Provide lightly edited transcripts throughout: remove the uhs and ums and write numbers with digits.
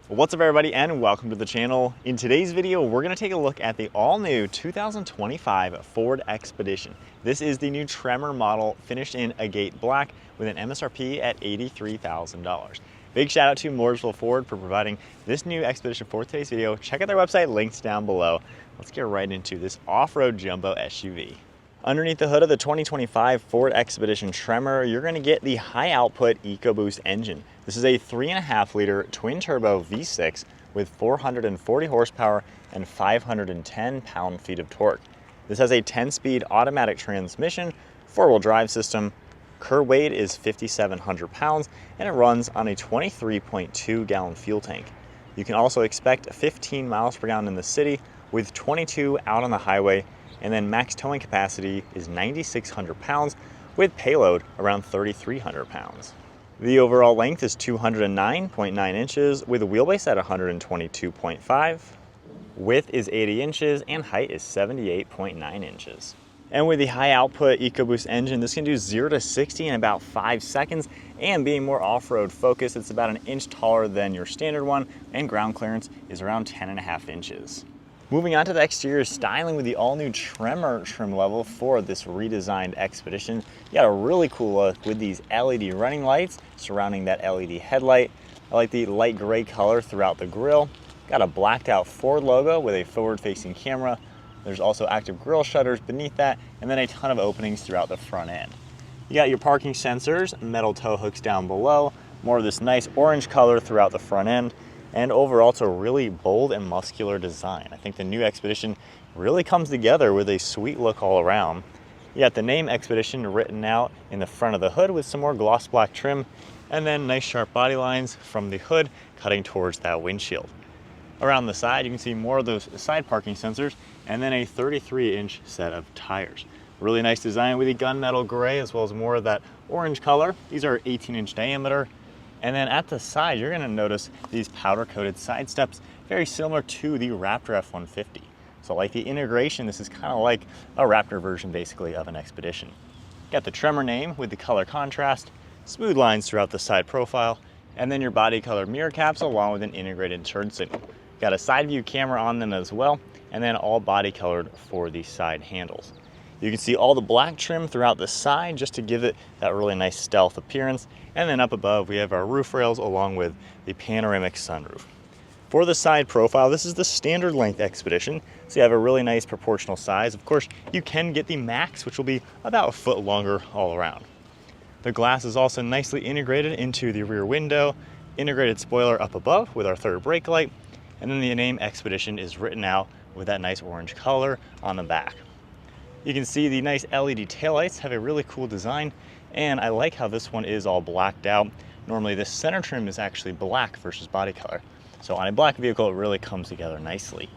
What's up everybody and welcome to the channel. In today's video, we're gonna take a look at the all-new 2025 Ford Expedition. This is the new Tremor model finished in Agate Black with an MSRP at $83,000. Big shout out to Mooresville Ford for providing this new Expedition for today's video. Check out their website, links down below. Let's get right into this off-road jumbo SUV. Underneath the hood of the 2025 Ford Expedition Tremor, you're going to get the high output EcoBoost engine. This is a 3.5 liter twin turbo V6 with 440 horsepower and 510 pound-feet of torque. This has a 10-speed automatic transmission, 4-wheel drive system. Curb weight is 5,700 pounds and it runs on a 23.2 gallon fuel tank. You can also expect 15 miles per gallon in the city with 22 out on the highway, and then max towing capacity is 9,600 pounds with payload around 3,300 pounds. The overall length is 209.9 inches with a wheelbase at 122.5. Width is 80 inches and height is 78.9 inches. And with the high output EcoBoost engine, this can do 0 to 60 in about 5 seconds, and being more off-road focused, it's about 1 inch taller than your standard one, and ground clearance is around 10.5 inches. Moving on to the exterior styling with the all-new Tremor trim level for this redesigned Expedition. You got a really cool look with these LED running lights surrounding that LED headlight. I like the light gray color throughout the grille. Got a blacked out Ford logo with a forward-facing camera. There's also active grille shutters beneath that, and then a ton of openings throughout the front end. You got your parking sensors, metal tow hooks down below, more of this nice orange color throughout the front end. And overall, it's a really bold and muscular design. I think the new Expedition really comes together with a sweet look all around. You got the name Expedition written out in the front of the hood with some more gloss black trim, and then nice sharp body lines from the hood cutting towards that windshield. Around the side, you can see more of those side parking sensors, and then a 33-inch set of tires. Really nice design with the gunmetal gray as well as more of that orange color. These are 18-inch diameter. And then at the side, you're gonna notice these powder-coated side steps, very similar to the Raptor F-150. So like the integration, this is kind of like a Raptor version basically of an Expedition. Got the Tremor name with the color contrast, smooth lines throughout the side profile, and then your body color mirror caps along with an integrated turn signal. Got a side view camera on them as well, and then all body colored for the side handles. You can see all the black trim throughout the side just to give it that really nice stealth appearance. And then up above, we have our roof rails along with the panoramic sunroof. For the side profile, this is the standard length Expedition. So you have a really nice proportional size. Of course, you can get the Max, which will be about 1 foot longer all around. The glass is also nicely integrated into the rear window, integrated spoiler up above with our third brake light, and then the name Expedition is written out with that nice orange color on the back. You can see the nice LED taillights have a really cool design, and I like how this one is all blacked out. Normally this center trim is actually black versus body color. So on a black vehicle, it really comes together nicely.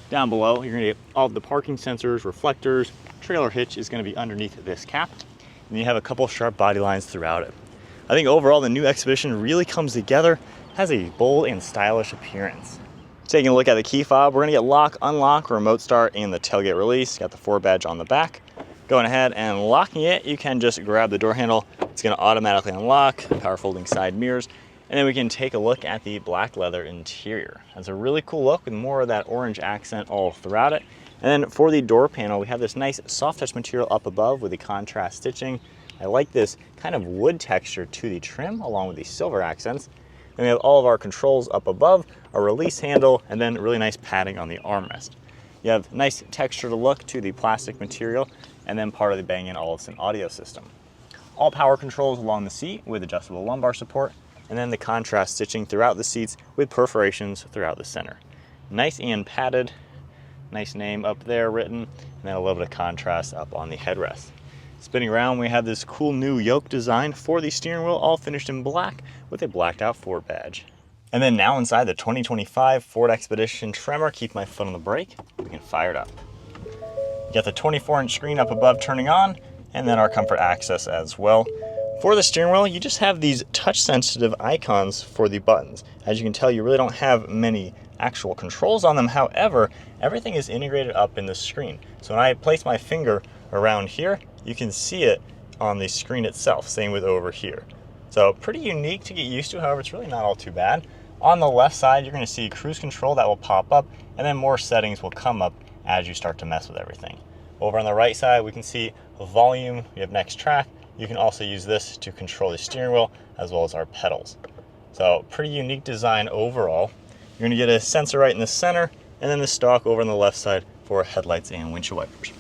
Down below, you're gonna get all of the parking sensors, reflectors, trailer hitch is gonna be underneath this cap, and you have a couple sharp body lines throughout it. I think overall the new Expedition really comes together, has a bold and stylish appearance. Taking a look at the key fob, we're gonna get lock, unlock, remote start, and the tailgate release. Got the Ford badge on the back. Going ahead and locking it, you can just grab the door handle. It's gonna automatically unlock, power folding side mirrors, and then we can take a look at the black leather interior. It's a really cool look with more of that orange accent all throughout it. And then for the door panel, we have this nice soft touch material up above with the contrast stitching. I like this kind of wood texture to the trim along with the silver accents. Then we have all of our controls up above, a release handle, and then really nice padding on the armrest. You have nice texture to look to the plastic material, and then part of the Bang & Olufsen audio system. All power controls along the seat with adjustable lumbar support, and then the contrast stitching throughout the seats with perforations throughout the center. Nice and padded, nice name up there written, and then a little bit of contrast up on the headrest. Spinning around, we have this cool new yoke design for the steering wheel, all finished in black with a blacked out Ford badge. And then now inside the 2025 Ford Expedition Tremor, keep my foot on the brake, we can fire it up. You got the 24-inch screen up above turning on, and then our comfort access as well. For the steering wheel, you just have these touch-sensitive icons for the buttons. As you can tell, you really don't have many actual controls on them. However, everything is integrated up in the screen. So when I place my finger around here, you can see it on the screen itself. Same with over here. So pretty unique to get used to. However, it's really not all too bad. On the left side, you're gonna see cruise control that will pop up, and then more settings will come up as you start to mess with everything. Over on the right side, we can see volume, we have next track. You can also use this to control the steering wheel as well as our pedals. So pretty unique design overall. You're gonna get a sensor right in the center, and then the stalk over on the left side for headlights and windshield wipers.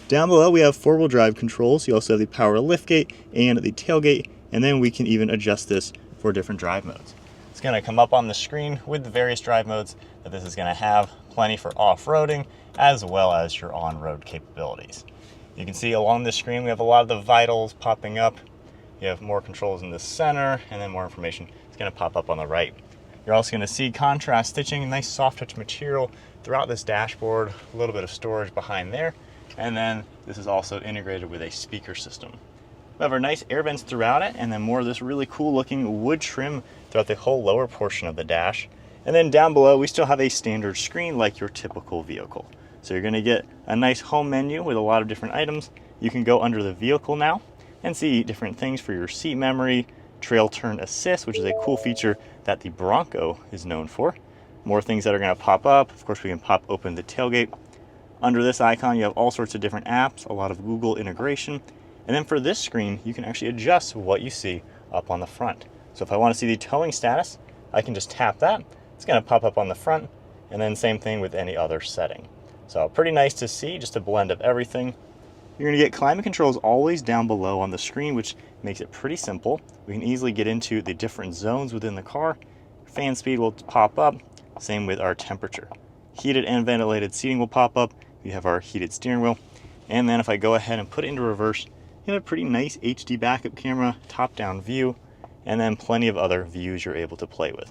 Down below, we have four-wheel drive controls. You also have the power liftgate and the tailgate, and then we can even adjust this for different drive modes. It's gonna come up on the screen with the various drive modes that this is gonna have, plenty for off-roading, as well as your on-road capabilities. You can see along the screen, we have a lot of the vitals popping up. You have more controls in the center, and then more information is gonna pop up on the right. You're also gonna see contrast stitching, nice soft touch material throughout this dashboard, a little bit of storage behind there, and then this is also integrated with a speaker system. We have our nice air vents throughout it, and then more of this really cool looking wood trim throughout the whole lower portion of the dash. And then down below, we still have a standard screen like your typical vehicle. So you're gonna get a nice home menu with a lot of different items. You can go under the vehicle now and see different things for your seat memory, trail turn assist, which is a cool feature that the Bronco is known for. More things that are gonna pop up. Of course, we can pop open the tailgate. Under this icon, you have all sorts of different apps, a lot of Google integration. And then for this screen, you can actually adjust what you see up on the front. So if I want to see the towing status, I can just tap that. It's going to pop up on the front, and then same thing with any other setting. So pretty nice to see, just a blend of everything. You're going to get climate controls always down below on the screen, which makes it pretty simple. We can easily get into the different zones within the car. Fan speed will pop up, same with our temperature. Heated and ventilated seating will pop up. We have our heated steering wheel. And then if I go ahead and put it into reverse, you have a pretty nice HD backup camera, top-down view, and then plenty of other views you're able to play with.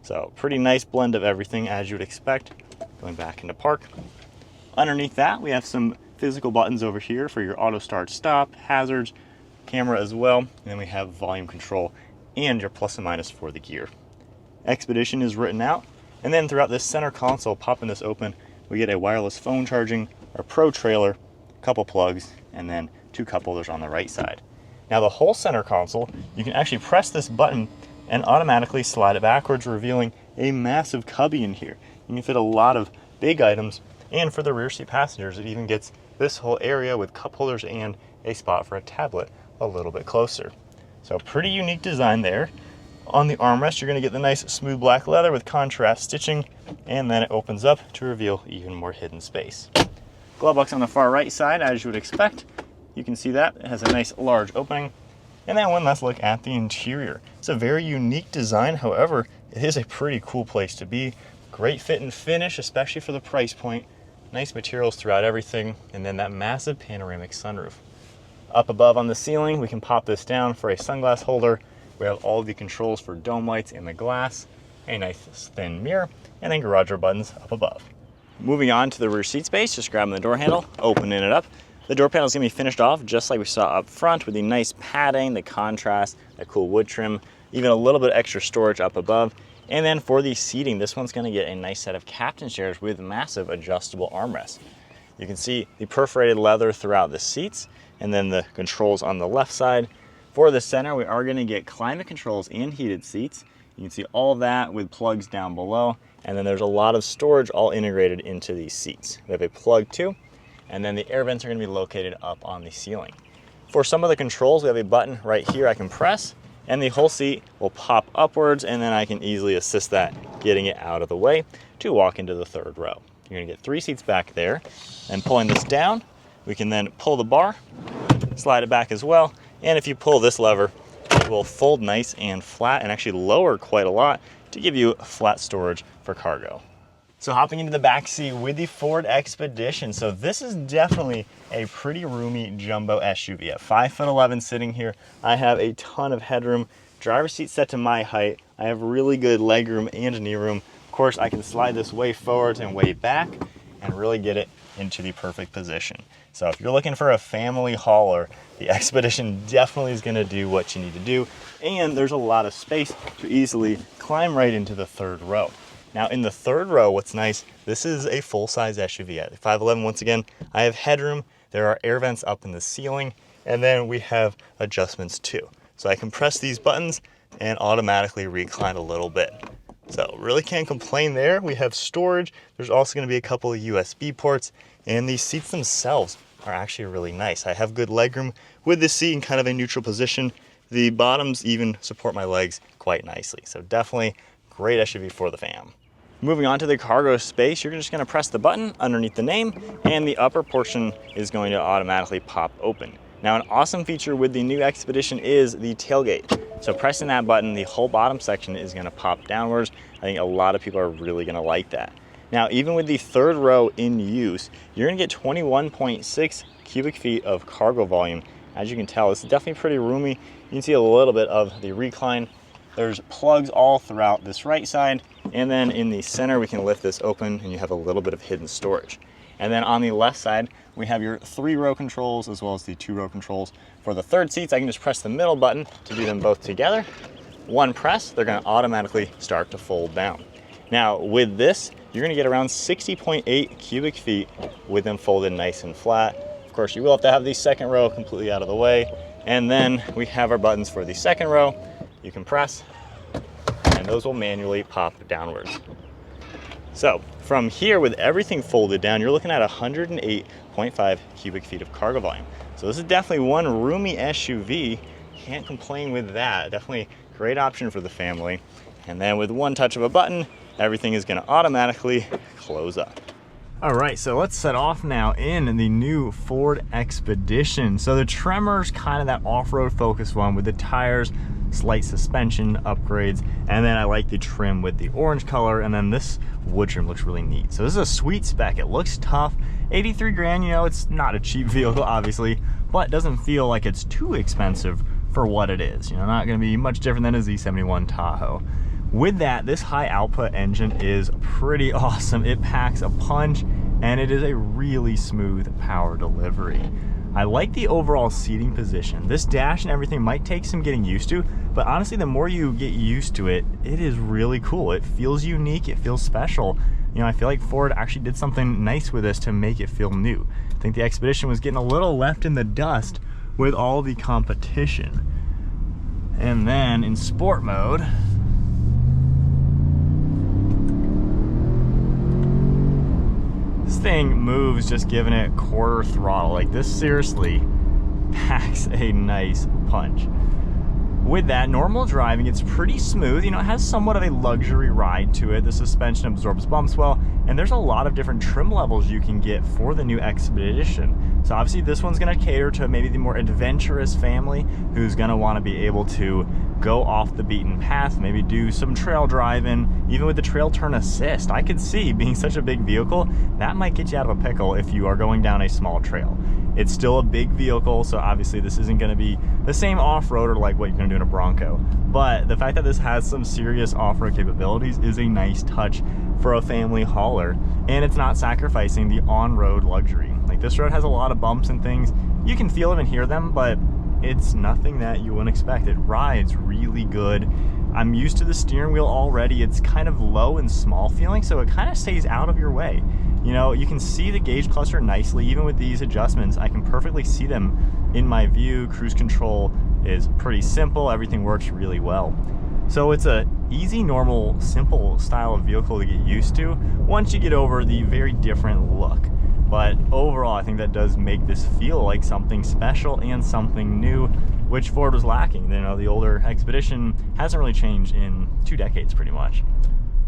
So pretty nice blend of everything as you would expect. Going back into park. Underneath that, we have some physical buttons over here for your auto start stop, hazards, camera as well, and then we have volume control and your plus and minus for the gear. Expedition is written out, and then throughout this center console, popping this open, we get a wireless phone charging, our Pro trailer, a couple plugs, and then 2 cup holders on the right side. Now the whole center console, you can actually press this button and automatically slide it backwards, revealing a massive cubby in here. You can fit a lot of big items, and for the rear seat passengers, it even gets this whole area with cup holders and a spot for a tablet a little bit closer. So pretty unique design there. On the armrest, you're gonna get the nice smooth black leather with contrast stitching, and then it opens up to reveal even more hidden space. Glove box on the far right side, as you would expect. You can see that it has a nice large opening. And then one last look at the interior. It's a very unique design. However, it is a pretty cool place to be. Great fit and finish, especially for the price point. Nice materials throughout everything. And then that massive panoramic sunroof. Up above on the ceiling, we can pop this down for a sunglass holder. We have all the controls for dome lights in the glass, a nice thin mirror, and then garage door buttons up above. Moving on to the rear seat space, just grabbing the door handle, opening it up. The door panel is going to be finished off just like we saw up front with the nice padding, the contrast, that cool wood trim, even a little bit extra storage up above. And then for the seating, this one's going to get a nice set of captain chairs with massive adjustable armrests. You can see the perforated leather throughout the seats, and then the controls on the left side. For the center, we are going to get climate controls and heated seats. You can see all of that with plugs down below, and then there's a lot of storage all integrated into these seats. We have a plug too. And then the air vents are going to be located up on the ceiling. For some of the controls, we have a button right here I can press, and the whole seat will pop upwards, and then I can easily assist that, getting it out of the way to walk into the third row. You're going to get 3 seats back there, and pulling this down, we can then pull the bar, slide it back as well, and if you pull this lever, it will fold nice and flat and actually lower quite a lot to give you flat storage for cargo. So hopping into the back seat with the Ford Expedition. So this is definitely a pretty roomy jumbo SUV. At 5'11" sitting here, I have a ton of headroom. Driver's seat set to my height. I have really good leg room and knee room. Of course, I can slide this way forwards and way back and really get it into the perfect position. So if you're looking for a family hauler, the Expedition definitely is gonna do what you need to do. And there's a lot of space to easily climb right into the third row. Now in the third row, what's nice, this is a full-size SUV. At 5'11", once again, I have headroom, there are air vents up in the ceiling, and then we have adjustments too. So I can press these buttons and automatically recline a little bit. So really can't complain there. We have storage. There's also going to be a couple of USB ports, and these seats themselves are actually really nice. I have good legroom with the seat in kind of a neutral position. The bottoms even support my legs quite nicely. So definitely great SUV for the fam. Moving on to the cargo space, you're just going to press the button underneath the name, and the upper portion is going to automatically pop open. Now, an awesome feature with the new Expedition is the tailgate. So pressing that button, the whole bottom section is going to pop downwards. I think a lot of people are really going to like that. Now, even with the third row in use, you're going to get 21.6 cubic feet of cargo volume. As you can tell, it's definitely pretty roomy. You can see a little bit of the recline. There's plugs all throughout this right side, and then in the center we can lift this open and you have a little bit of hidden storage. And then on the left side we have your 3-row controls as well as the 2-row controls. For the third seats, I can just press the middle button to do them both together. One press, they're going to automatically start to fold down. Now with this, you're going to get around 60.8 cubic feet with them folded nice and flat. Of course, you will have to have the second row completely out of the way. And then we have our buttons for the second row. You can press, and those will manually pop downwards. So from here, with everything folded down, you're looking at 108.5 cubic feet of cargo volume. So this is definitely one roomy SUV. Can't complain with that. Definitely a great option for the family. And then with one touch of a button, everything is going to automatically close up. All right, so let's set off now in the new Ford Expedition. So the Tremor's kind of that off-road focused one with the tires, slight suspension upgrades, and then I like the trim with the orange color, and then this wood trim looks really neat. So this is a sweet spec. It looks tough. 83 grand, you know, it's not a cheap vehicle, obviously, but it doesn't feel like it's too expensive for what it is. You know, not going to be much different than a Z71 Tahoe. With that, this high output engine is pretty awesome. It packs a punch, and it is a really smooth power delivery. I like the overall seating position. This dash and everything might take some getting used to, but honestly, the more you get used to it, it is really cool. It feels unique, it feels special. You know, I feel like Ford actually did something nice with this to make it feel new. I think the Expedition was getting a little left in the dust with all the competition. And then in sport mode, this thing moves just giving it quarter throttle. Like, this seriously packs a nice punch. With that, normal driving, it's pretty smooth. You know, it has somewhat of a luxury ride to it. The suspension absorbs bumps well, and there's a lot of different trim levels you can get for the new Expedition. So obviously this one's gonna cater to maybe the more adventurous family who's gonna wanna be able to go off the beaten path, maybe do some trail driving, even with the trail turn assist. I could see, being such a big vehicle, that might get you out of a pickle if you are going down a small trail. It's still a big vehicle, so obviously this isn't gonna be the same off-roader like what you're gonna do in a Bronco. But the fact that this has some serious off-road capabilities is a nice touch for a family hauler, and it's not sacrificing the on-road luxury. Like, this road has a lot of bumps and things. You can feel them and hear them, but it's nothing that you wouldn't expect. It rides really good. I'm used to the steering wheel already. It's kind of low and small feeling, so it kind of stays out of your way. You know, you can see the gauge cluster nicely. Even with these adjustments, I can perfectly see them in my view. Cruise control is pretty simple. Everything works really well. So it's a easy, normal, simple style of vehicle to get used to once you get over the very different look. But overall, I think that does make this feel like something special and something new, which Ford was lacking. You know, the older Expedition hasn't really changed in 2 decades pretty much.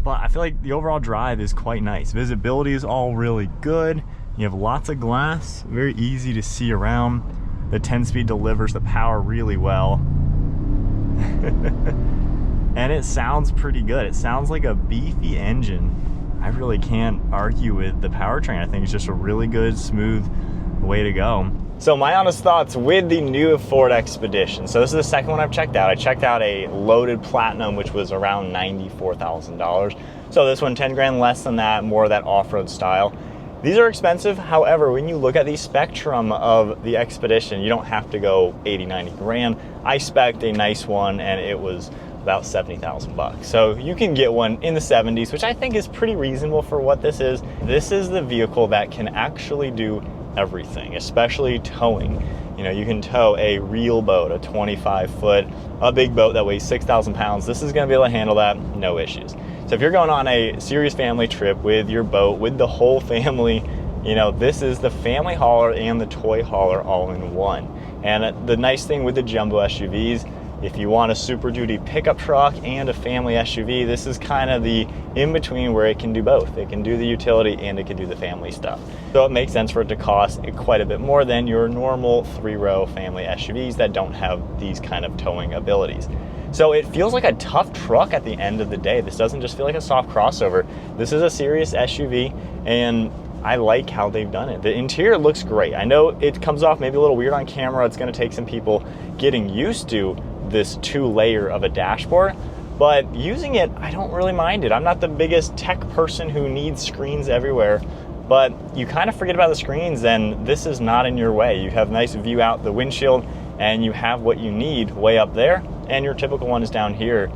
But I feel like the overall drive is quite nice. Visibility is all really good. You have lots of glass, very easy to see around. The 10-speed delivers the power really well. And it sounds pretty good. It sounds like a beefy engine. I really can't argue with the powertrain. I think it's just a really good, smooth way to go. So my honest thoughts with the new Ford Expedition. So this is the second one I've checked out. I checked out a loaded Platinum, which was around $94,000. So this one, 10 grand less than that, more of that off-road style. These are expensive. However, when you look at the spectrum of the Expedition, you don't have to go 80, 90 grand. I spec'd a nice one and it was about 70,000 bucks. So you can get one in the 70s, which I think is pretty reasonable for what this is. This is the vehicle that can actually do everything, especially towing. You know, you can tow a real boat, a 25 foot, a big boat that weighs 6,000 pounds. This is gonna be able to handle that, no issues. So if you're going on a serious family trip with your boat, with the whole family, you know, this is the family hauler and the toy hauler all in one. And the nice thing with the jumbo SUVs, if you want a Super Duty pickup truck and a family SUV, this is kind of the in-between where it can do both. It can do the utility and it can do the family stuff. So it makes sense for it to cost quite a bit more than your normal 3-row family SUVs that don't have these kind of towing abilities. So it feels like a tough truck at the end of the day. This doesn't just feel like a soft crossover. This is a serious SUV, and I like how they've done it. The interior looks great. I know it comes off maybe a little weird on camera. It's gonna take some people getting used to this 2-layer of a dashboard, but using it, I don't really mind it. I'm not the biggest tech person who needs screens everywhere, but you kind of forget about the screens and this is not in your way. You have nice view out the windshield and you have what you need way up there, and your typical one is down here.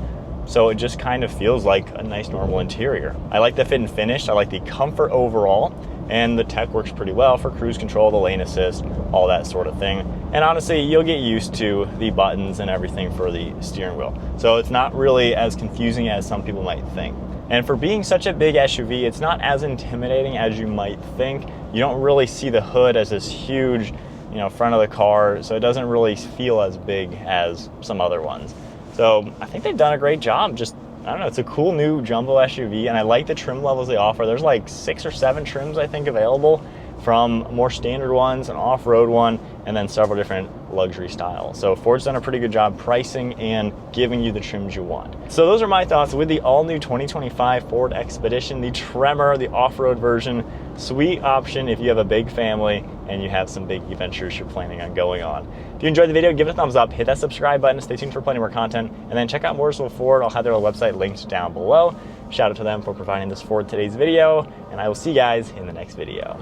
So it just kind of feels like a nice normal interior. I like the fit and finish. I like the comfort overall, and the tech works pretty well for cruise control, the lane assist, all that sort of thing. And honestly, you'll get used to the buttons and everything for the steering wheel. So it's not really as confusing as some people might think. And for being such a big SUV, it's not as intimidating as you might think. You don't really see the hood as this huge, you know, front of the car, so it doesn't really feel as big as some other ones. So I think they've done a great job. Just, I don't know, it's a cool new jumbo SUV, and I like the trim levels they offer. There's like 6 or 7 trims, I think, available, from more standard ones, an off-road one, and then several different luxury styles. So Ford's done a pretty good job pricing and giving you the trims you want. So those are my thoughts with the all-new 2025 Ford Expedition, the Tremor, the off-road version. Sweet option if you have a big family and you have some big adventures you're planning on going on. If you enjoyed the video, give it a thumbs up, hit that subscribe button, stay tuned for plenty more content, and then check out Mooresville Ford. I'll have their website linked down below. Shout out to them for providing this for today's video, and I will see you guys in the next video.